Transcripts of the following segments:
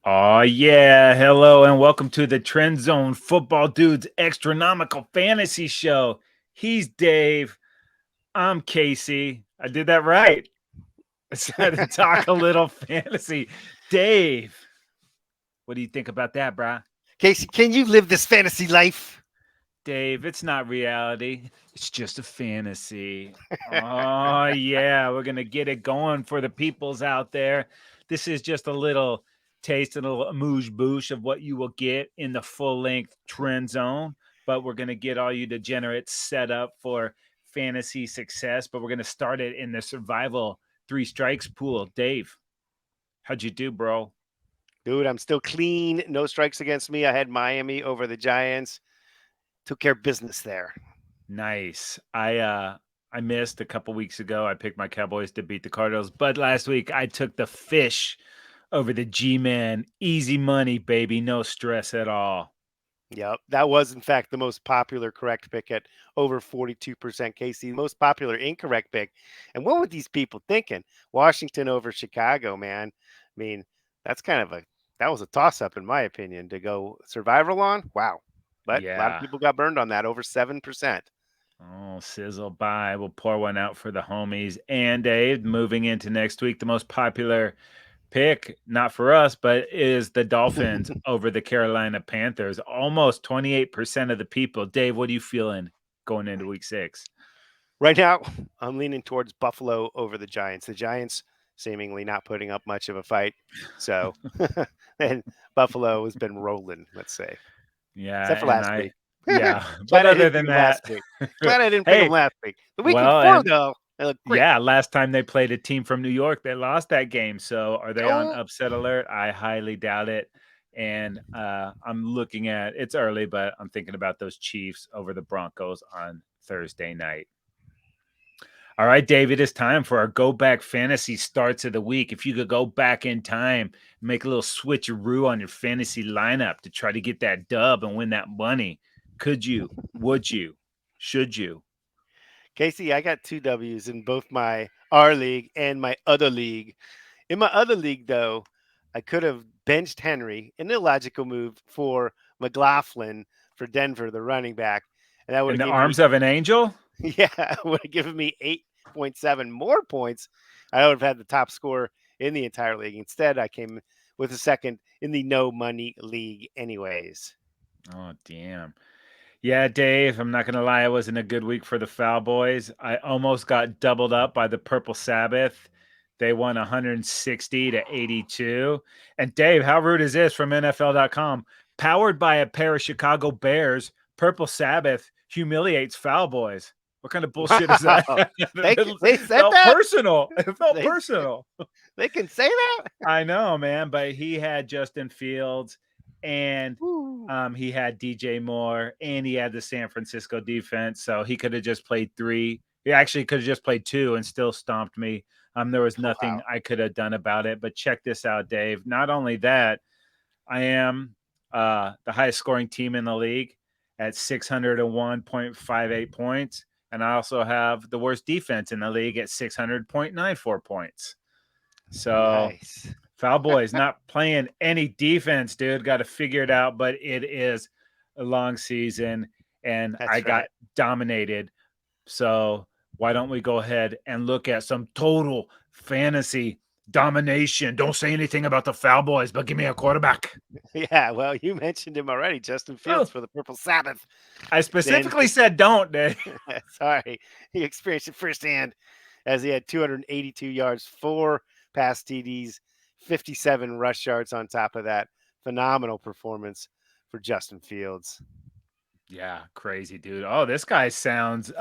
Oh, yeah. Hello, and welcome to the Trend Zone Football Dudes Extronomical Fantasy Show. He's Dave. I'm Casey. I did that right. I decided to talk a little fantasy. Dave, what do you think about that, brah? Casey, can you live this fantasy life? Dave, it's not reality. It's just a fantasy. Oh, yeah. We're going to get it going for the peoples out there. This is just a little taste and a little amuse bouche of what you will get in the full length trend zone. But we're going to get all you degenerates set up for fantasy success. But we're going to start it in the survival three strikes pool. Dave, how'd you do, bro? Dude, I'm still clean. No strikes against me. I had Miami over the Giants. Took care of business there. Nice. I missed a couple weeks ago. I picked my Cowboys to beat the Cardinals, but last week I took the fish over the G-Man. Easy money, baby. No stress at all. Yep. That was, in fact, the most popular correct pick at over 42%. Casey, most popular incorrect pick. And what were these people thinking? Washington over Chicago, man. I mean, that's kind of that was a toss up, in my opinion, to go survival on. Wow. But a lot of Yeah. people got burned on that, over 7%. Oh, sizzle by. We'll pour one out for the homies. And Dave, moving into next week, the most popular pick, not for us, but is the Dolphins over the Carolina Panthers. Almost 28% of the people. Dave, what are you feeling going into week 6? Right now, I'm leaning towards Buffalo over the Giants. The Giants seemingly not putting up much of a fight. So, and Buffalo has been rolling, let's say, Yeah, except for and last I week. yeah, but Glad I other didn't pick than them last that, week. Glad I didn't pick them hey, last week. The week well, before, and though, they looked great. yeah, last time they played a team from New York, they lost that game. So are they on Oh, upset alert? I highly doubt it. And I'm looking at it's early, but I'm thinking about those Chiefs over the Broncos on Thursday night. All right, David, it's time for our go back fantasy starts of the week. If you could go back in time, make a little switcheroo on your fantasy lineup to try to get that dub and win that money, could you? Would you? Should you? Casey, I got two W's in both my R league and my other league. In my other league, though, I could have benched Henry, an illogical move for McLaughlin for Denver, the running back, and that would In have the given me arms of an angel? yeah, would have given me 8.7 more points. I would have had the top score in the entire league. Instead, I came with a second in the no money league, anyways. Oh, damn. Yeah, Dave, I'm not going to lie. It wasn't a good week for the Foul Boys. I almost got doubled up by the Purple Sabbath. They won 160 to 82. And Dave, how rude is this from NFL.com? Powered by a pair of Chicago Bears, Purple Sabbath humiliates Foul Boys. What kind of bullshit is that? Wow, It they said felt that personal. It felt they personal. they can say that. I know, man, but he had Justin Fields and Ooh, he had DJ Moore and he had the San Francisco defense. So he could have just played 3. He actually could have just played 2 and still stomped me. There was nothing wow, I could have done about it. But check this out, Dave. Not only that, I am the highest scoring team in the league at 601.58 points. And I also have the worst defense in the league at 600.94 points. So nice. Foul Boys not playing any defense, dude. Got to figure it out, but it is a long season and I That's got right. dominated. So why don't we go ahead and look at some total fantasy domination? Don't say anything about the Foul Boys, but give me a quarterback. Yeah, well, you mentioned him already, Justin Fields Oh, for the Purple Sabbath. I Then, specifically said don't, Dave. sorry, he experienced it firsthand as he had 282 yards, 4 pass TDs, 57 rush yards on top of that. Phenomenal performance for Justin Fields. Yeah, crazy dude. Oh, this guy sounds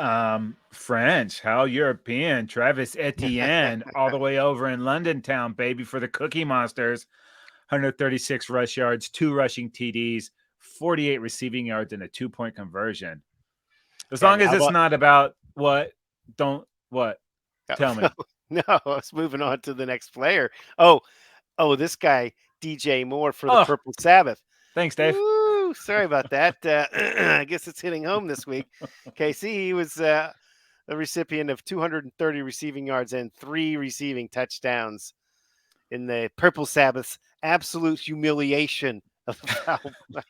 French. How European. Travis Etienne, all the way over in London town, baby, for the Cookie Monsters. 136 rush yards, 2 rushing TDs, 48 receiving yards, and a 2-point conversion. As long And as how it's about not about what, don't, what? Tell no, me. no, let's moving on to the next player. Oh, this guy, DJ Moore for the Oh, Purple Sabbath. thanks, Dave. Ooh, sorry about that. I guess it's hitting home this week. KC, he was the recipient of 230 receiving yards and 3 receiving touchdowns in the Purple Sabbath's absolute humiliation of the foul plays.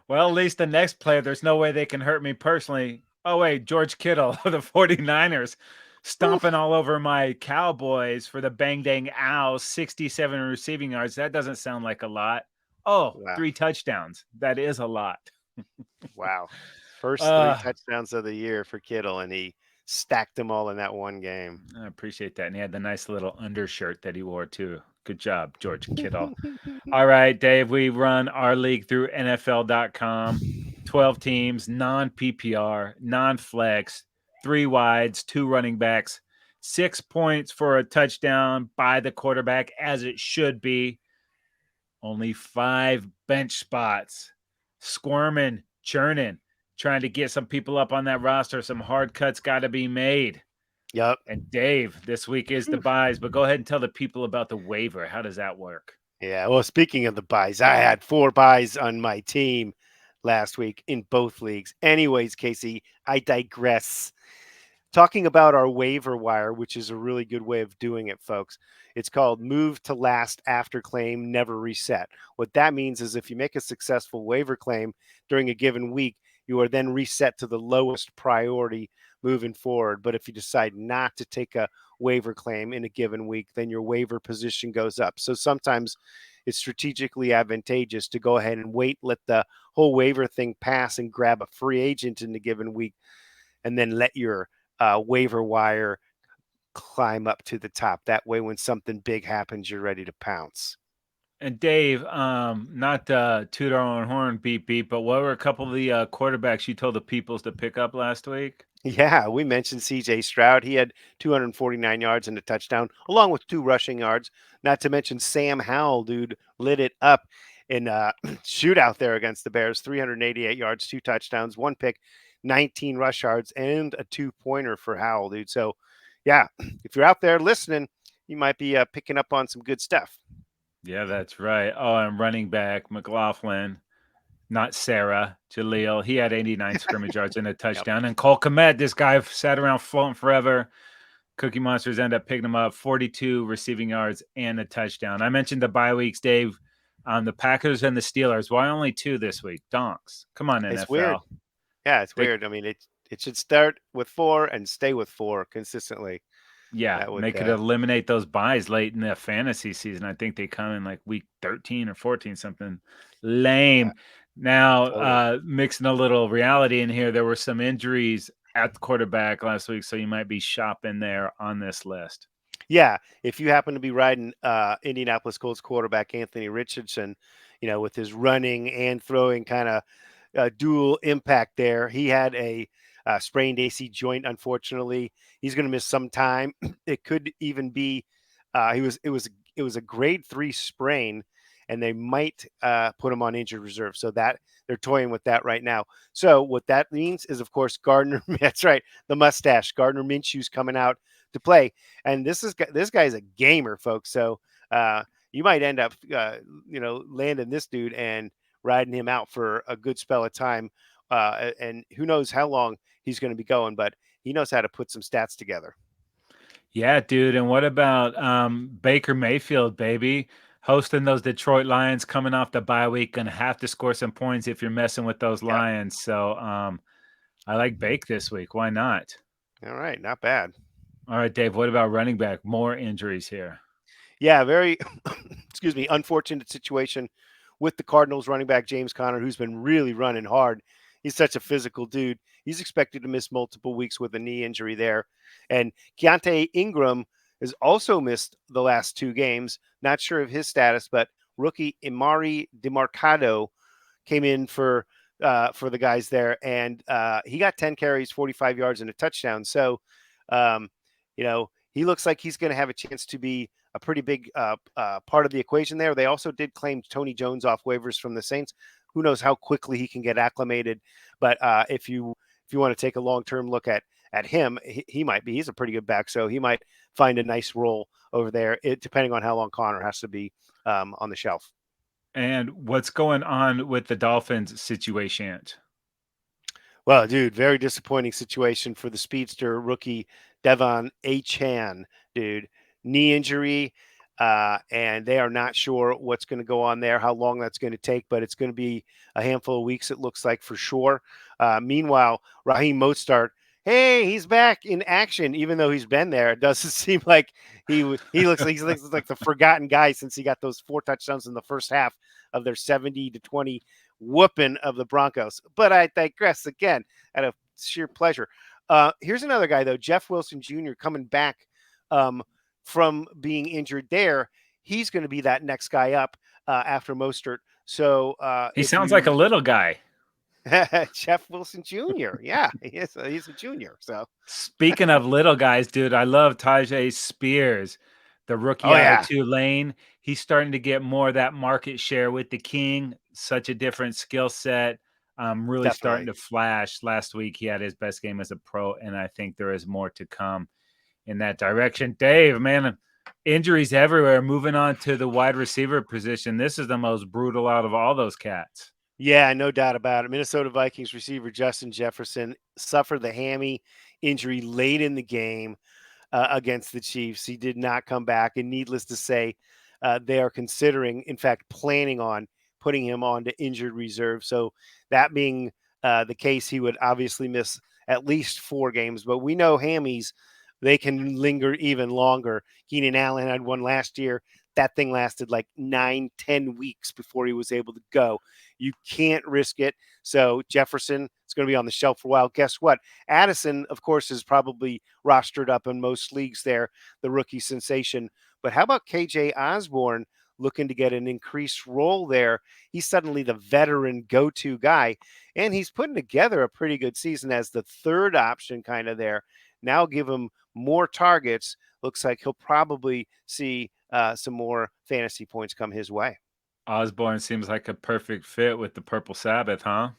Well, at least the next player, there's no way they can hurt me personally. Oh, wait, George Kittle of the 49ers stomping all over my Cowboys for the bang dang ow, 67 receiving yards. That doesn't sound like a lot. Oh, Wow. 3 touchdowns. That is a lot. Wow. First 3 Uh, touchdowns of the year for Kittle, and he stacked them all in that one game. I appreciate that. And he had the nice little undershirt that he wore too. Good job, George Kittle. All right, Dave, we run our league through NFL.com. 12 teams, non PPR, non flex, 3 wides, 2 running backs, 6 points for a touchdown by the quarterback, as it should be. Only 5 bench spots. Squirming, churning, trying to get some people up on that roster. Some hard cuts got to be made. Yep. And Dave, this week is the buys, but go ahead and tell the people about the waiver. How does that work? Yeah. Well, speaking of the buys, I had 4 buys on my team last week in both leagues. Anyways, Casey, I digress. Talking about our waiver wire, which is a really good way of doing it, folks. It's called move to last after claim, never reset. What that means is if you make a successful waiver claim during a given week, you are then reset to the lowest priority moving forward. But if you decide not to take a waiver claim in a given week, then your waiver position goes up. So sometimes it's strategically advantageous to go ahead and wait, let the whole waiver thing pass and grab a free agent in a given week, and then let your waiver wire climb up to the top. That way, when something big happens, you're ready to pounce. And Dave, not to toot our own horn, beep beep, but what were a couple of the quarterbacks you told the peoples to pick up last week? Yeah, we mentioned CJ Stroud. He had 249 yards and a touchdown, along with 2 rushing yards. Not to mention Sam Howell, dude, lit it up in a shootout there against the Bears. 388 yards, 2 touchdowns, 1 pick, 19 rush yards, and a 2-pointer for Howell, dude. So, yeah, if you're out there listening, you might be picking up on some good stuff. Yeah, that's right. Oh, and running back McLaughlin, not Sarah, Jaleel. He had 89 scrimmage yards and a touchdown. And Cole Kmet, this guy sat around floating forever. Cookie Monsters end up picking him up, 42 receiving yards and a touchdown. I mentioned the bye weeks, Dave. The Packers and the Steelers. Why only 2 this week? Donks. Come on, It's NFL. weird. Yeah, it's weird. I mean, it should start with 4 and stay with 4 consistently. Yeah, That would they could eliminate those buys late in the fantasy season. I think they come in like week 13 or 14, something lame. Now, totally. mixing a little reality in here, there were some injuries at the quarterback last week, so you might be shopping there on this list. Yeah, if you happen to be riding Indianapolis Colts quarterback Anthony Richardson, with his running and throwing kind of dual impact there, he had a sprained AC joint. Unfortunately, he's going to miss some time. It could even be it was a grade 3 sprain, and they might put him on injured reserve. So that they're toying with that right now. So what that means is, of course, Gardner. That's right, the mustache. Gardner Minshew's coming out to play, and this guy's a gamer, folks. So you might end up landing this dude and riding him out for a good spell of time, and who knows how long he's going to be going, but he knows how to put some stats together. Yeah, dude. And what about Baker Mayfield, baby? Hosting those Detroit Lions coming off the bye week, gonna have to score some points if you're messing with those Yep. Lions. So I like Bake this week. Why not? All right, not bad. All right, Dave. What about running back? More injuries here. Yeah, very excuse me, unfortunate situation with the Cardinals running back James Conner, who's been really running hard. He's such a physical dude. He's expected to miss multiple weeks with a knee injury there. And Keontae Ingram has also missed the last 2 games. Not sure of his status, but rookie Imari DeMarcado came in for the guys there, and he got 10 carries, 45 yards, and a touchdown. So, he looks like he's going to have a chance to be a pretty big part of the equation there. They also did claim Tony Jones off waivers from the Saints. Who knows how quickly he can get acclimated? But if you want to take a long-term look at him, he's a pretty good back, so he might find a nice role over there, depending on how long Connor has to be on the shelf. And what's going on with the Dolphins situation? Well, dude, very disappointing situation for the speedster rookie Devon Achane, dude. Knee injury. and they are not sure what's going to go on there, how long that's going to take, but it's going to be a handful of weeks, it looks like, for sure. Meanwhile, Raheem Mostert, hey, he's back in action, even though he's been there. It doesn't seem like he looks like the forgotten guy since he got those 4 touchdowns in the first half of their 70-20 whooping of the Broncos. But I digress again out of sheer pleasure. Here's another guy, though, Jeff Wilson Jr. coming back from being injured there. He's going to be that next guy up after Mostert. So he sounds like a little guy. Jeff Wilson Jr. Yeah, he's a junior. So speaking of little guys, dude, I love Tyjae Spears, the rookie out of Tulane. He's starting to get more of that market share with the King. Such a different skill set. Really starting to flash. Last week, he had his best game as a pro, and I think there is more to come in that direction. Dave, man, injuries everywhere. Moving on to the wide receiver position. This is the most brutal out of all those cats. Yeah, no doubt about it. Minnesota Vikings receiver Justin Jefferson suffered the hammy injury late in the game against the Chiefs. He did not come back, and needless to say, they are considering, in fact, planning on putting him on to injured reserve. So that being the case, he would obviously miss at least 4 games. But we know hammies, they can linger even longer. Keenan Allen had one last year. That thing lasted like 9-10 weeks before he was able to go. You can't risk it. So Jefferson is going to be on the shelf for a while. Guess what? Addison, of course, is probably rostered up in most leagues there, the rookie sensation. But how about KJ Osborne looking to get an increased role there? He's suddenly the veteran go-to guy, and he's putting together a pretty good season as the third option kind of there. Now give him more targets. Looks like he'll probably see some more fantasy points come his way. Osborne seems like a perfect fit with the Purple Sabbath, huh?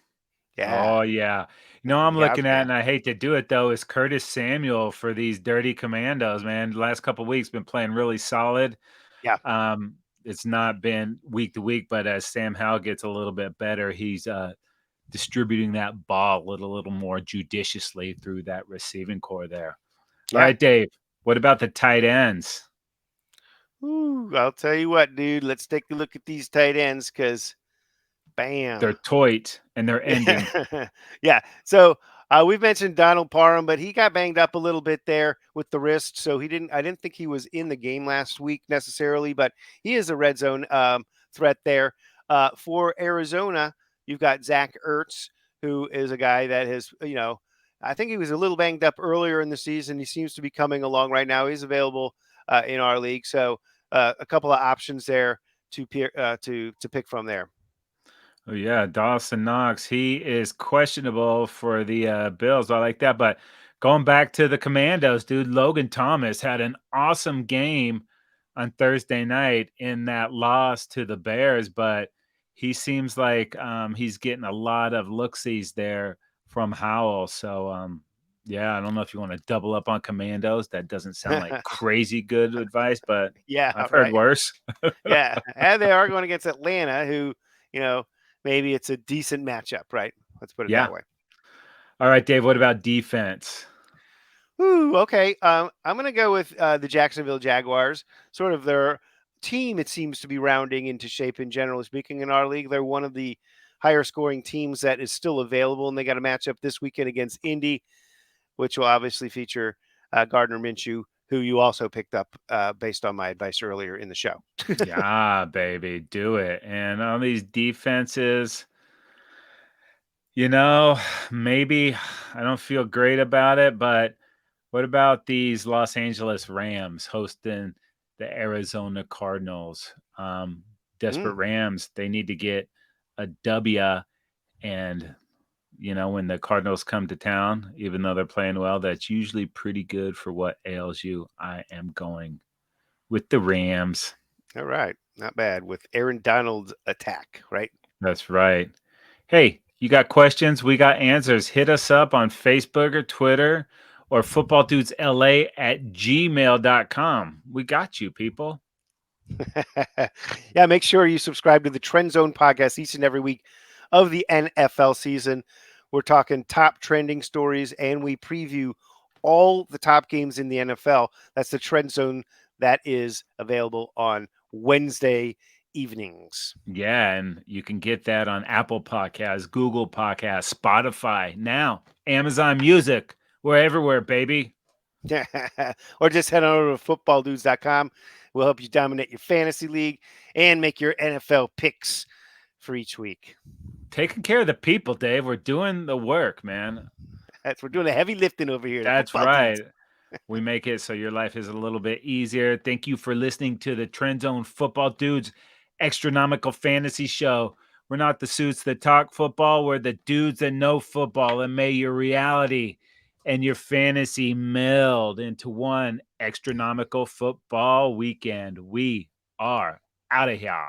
Yeah. Oh, yeah. You know, I'm looking at, and I hate to do it, though, is Curtis Samuel for these Dirty Commandos, man. The last couple of weeks been playing really solid. Yeah. It's not been week to week, but as Sam Howell gets a little bit better, he's distributing that ball a little more judiciously through that receiving core there. Yeah. All right, Dave, what about the tight ends? Ooh, I'll tell you what, dude. Let's take a look at these tight ends because, bam, they're toit and they're ending. Yeah. So we've mentioned Donald Parham, but he got banged up a little bit there with the wrist, so I didn't think he was in the game last week necessarily, but he is a red zone threat there. For Arizona, you've got Zach Ertz, who is a guy that has, I think he was a little banged up earlier in the season. He seems to be coming along right now. He's available in our league. So a couple of options there to pick from there. Oh, yeah. Dawson Knox, he is questionable for the Bills. I like that. But going back to the Commandos, dude, Logan Thomas had an awesome game on Thursday night in that loss to the Bears. But he seems like he's getting a lot of look-sees there from Howell. So, yeah, I don't know if you want to double up on Commandos. That doesn't sound like crazy good advice, but yeah, I've heard worse. Yeah, and they are going against Atlanta, who, maybe it's a decent matchup, right? Let's put it that way. All right, Dave, what about defense? Ooh, okay. I'm going to go with the Jacksonville Jaguars. Sort of their team, it seems to be rounding into shape in general speaking in our league. They're one of the higher scoring teams that is still available, and they got a matchup this weekend against Indy, which will obviously feature Gardner Minshew, who you also picked up based on my advice earlier in the show. Yeah, baby, do it. And on these defenses, maybe I don't feel great about it, but what about these Los Angeles Rams hosting the Arizona Cardinals? Desperate Rams, they need to get a W, and when the Cardinals come to town, even though they're playing well, that's usually pretty good for what ails you. I am going with the Rams. All right. Not bad with Aaron Donald's attack, right? That's right. Hey, you got questions? We got answers. Hit us up on Facebook or Twitter or footballdudesla@gmail.com. We got you, people. Yeah, make sure you subscribe to the Trend Zone podcast each and every week of the NFL season. We're talking top trending stories, and we preview all the top games in the NFL. That's the Trend Zone that is available on Wednesday evenings. Yeah, and you can get that on Apple Podcasts, Google Podcasts, Spotify, now Amazon Music. We're everywhere, baby. Or just head on over to footballdudes.com. We'll help you dominate your fantasy league and make your NFL picks for each week. Taking care of the people, Dave. We're doing the work, man. We're doing the heavy lifting over here. That's right. We make it so your life is a little bit easier. Thank you for listening to the Trend Zone Football Dudes Extronomical Fantasy Show. We're not the suits that talk football. We're the dudes that know football. And may your reality and your fantasy meld into one extronomical football weekend. We are out of here.